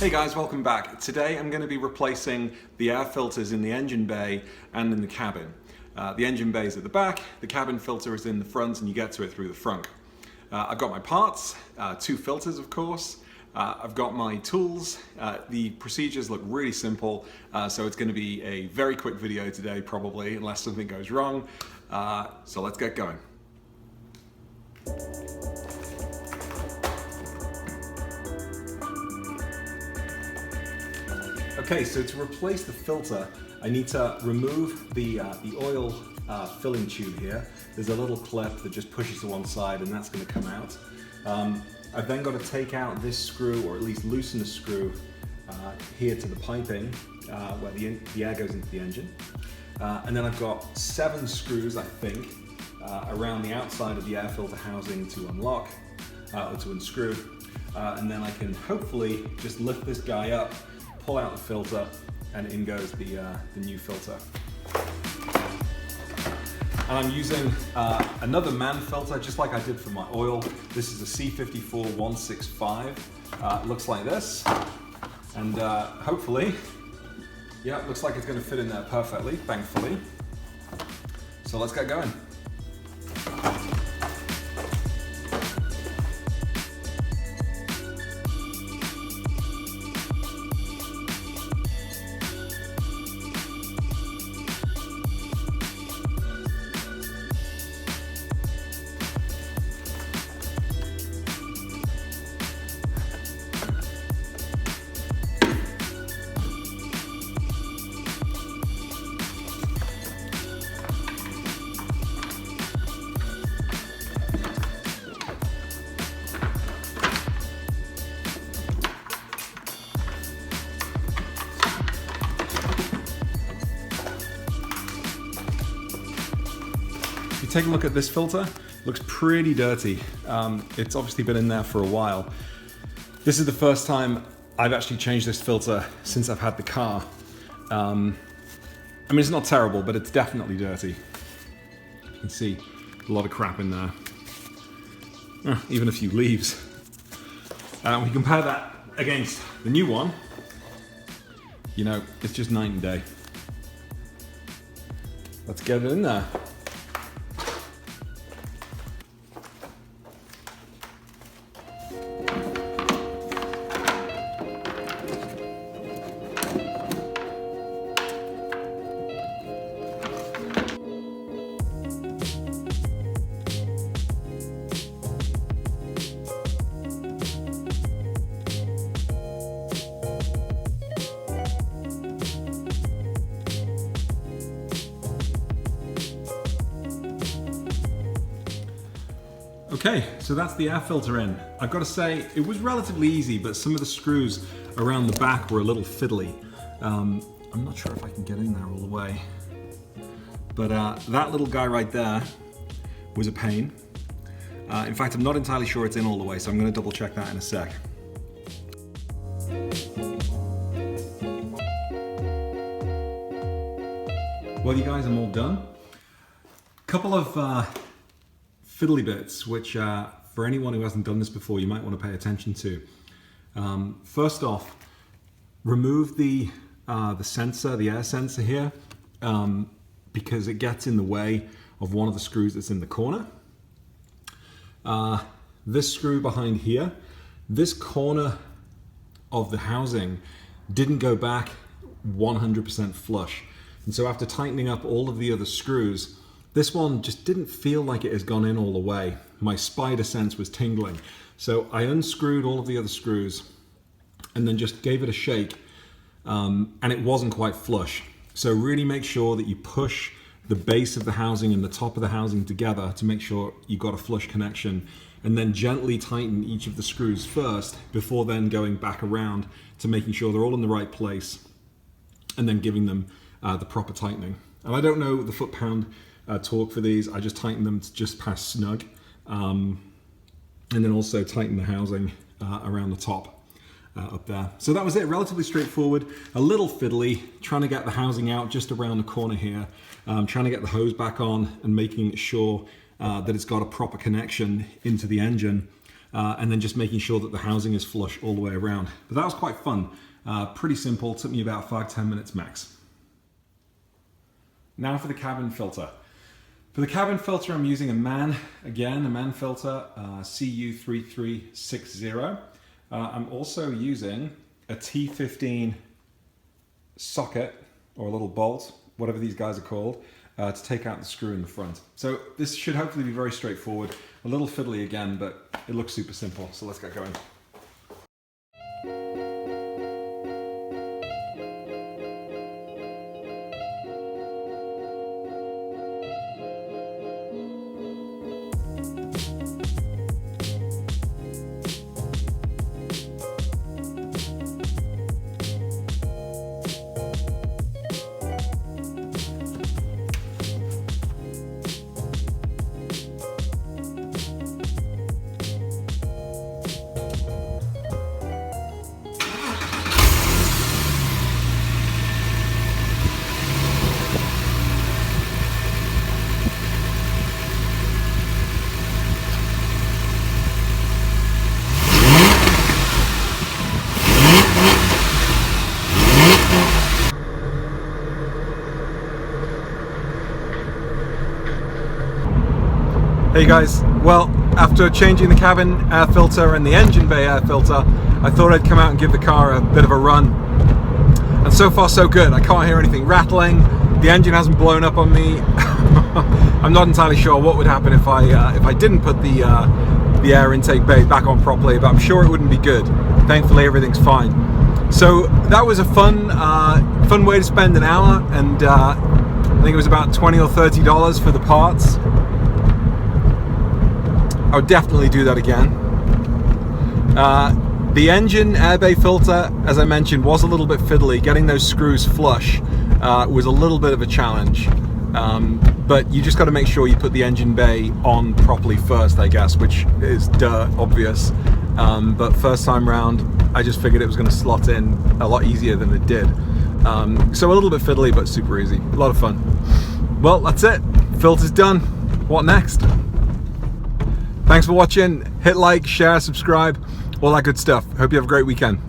Hey guys, welcome back. Today I'm going to be replacing the air filters in the engine bay and in the cabin. The engine bay is at the back, the cabin filter is in the front, and you get to it through the front. I've got my parts, two filters of course. I've got my tools. The procedures look really simple, so it's going to be a very quick video today probably, unless something goes wrong. So let's get going. Okay, so to replace the filter, I need to remove the oil filling tube here. There's a little clip that just pushes to one side and that's going to come out. I've then got to take out this screw, or at least loosen a screw here to the piping where the air goes into the engine. And then I've got 7 screws, I think, around the outside of the air filter housing to unlock or to unscrew. And then I can hopefully just lift this guy up, pull out the filter, and in goes the new filter. And I'm using another Mann-Filter, just like I did for my oil. This is a C54-165. It looks like this, and hopefully, yeah, it looks like it's going to fit in there perfectly, thankfully. So let's get going. Take a look at this filter. Looks pretty dirty. It's obviously been in there for a while. This is the first time I've actually changed this filter since I've had the car. I mean, it's not terrible, but it's definitely dirty. You can see a lot of crap in there. Even a few leaves. We compare that against the new one. You know, it's just night and day. Let's get it in there. Okay, so that's the air filter in. I've got to say, it was relatively easy, but some of the screws around the back were a little fiddly. I'm not sure if I can get in there all the way. But that little guy right there was a pain. In fact, I'm not entirely sure it's in all the way, so I'm going to double check that in a sec. Well, you guys, I'm all done. Couple of fiddly bits, which for anyone who hasn't done this before, you might want to pay attention to. First off, remove the sensor, the air sensor here, because it gets in the way of one of the screws that's in the corner. This screw behind here, this corner of the housing didn't go back 100% flush. And so after tightening up all of the other screws, this one just didn't feel like it has gone in all the way. My spider sense was tingling. So I unscrewed all of the other screws and then just gave it a shake, and it wasn't quite flush. So really make sure that you push the base of the housing and the top of the housing together to make sure you've got a flush connection, and then gently tighten each of the screws first before then going back around to making sure they're all in the right place and then giving them the proper tightening. And I don't know the foot-pound torque for these. I just tighten them to just past snug, and then also tighten the housing around the top up there. So that was it, relatively straightforward, a little fiddly, trying to get the housing out just around the corner here, trying to get the hose back on and making sure that it's got a proper connection into the engine. and then just making sure that the housing is flush all the way around. But that was quite fun. Pretty simple, took me about 5-10 minutes max. Now for the cabin filter. For the cabin filter, I'm using a Mann-Filter CU 3360. I'm also using a T15 socket, or a little bolt, whatever these guys are called, to take out the screw in the front. So this should hopefully be very straightforward. A little fiddly again, but it looks super simple. So let's get going. Hey guys, well, after changing the cabin air filter and the engine bay air filter, I thought I'd come out and give the car a bit of a run. And so far so good. I can't hear anything rattling, the engine hasn't blown up on me. I'm not entirely sure what would happen if I didn't put the air intake bay back on properly, but I'm sure it wouldn't be good. Thankfully everything's fine. So that was a fun way to spend an hour, and I think it was about $20 or $30 for the parts. I would definitely do that again. The engine air bay filter, as I mentioned, was a little bit fiddly. Getting those screws flush was a little bit of a challenge. But you just got to make sure you put the engine bay on properly first, I guess, which is obvious. But first time round, I just figured it was going to slot in a lot easier than it did. So a little bit fiddly, but super easy. A lot of fun. Well, that's it. Filter's done. What next? Thanks for watching. Hit like, share, subscribe, all that good stuff. Hope you have a great weekend.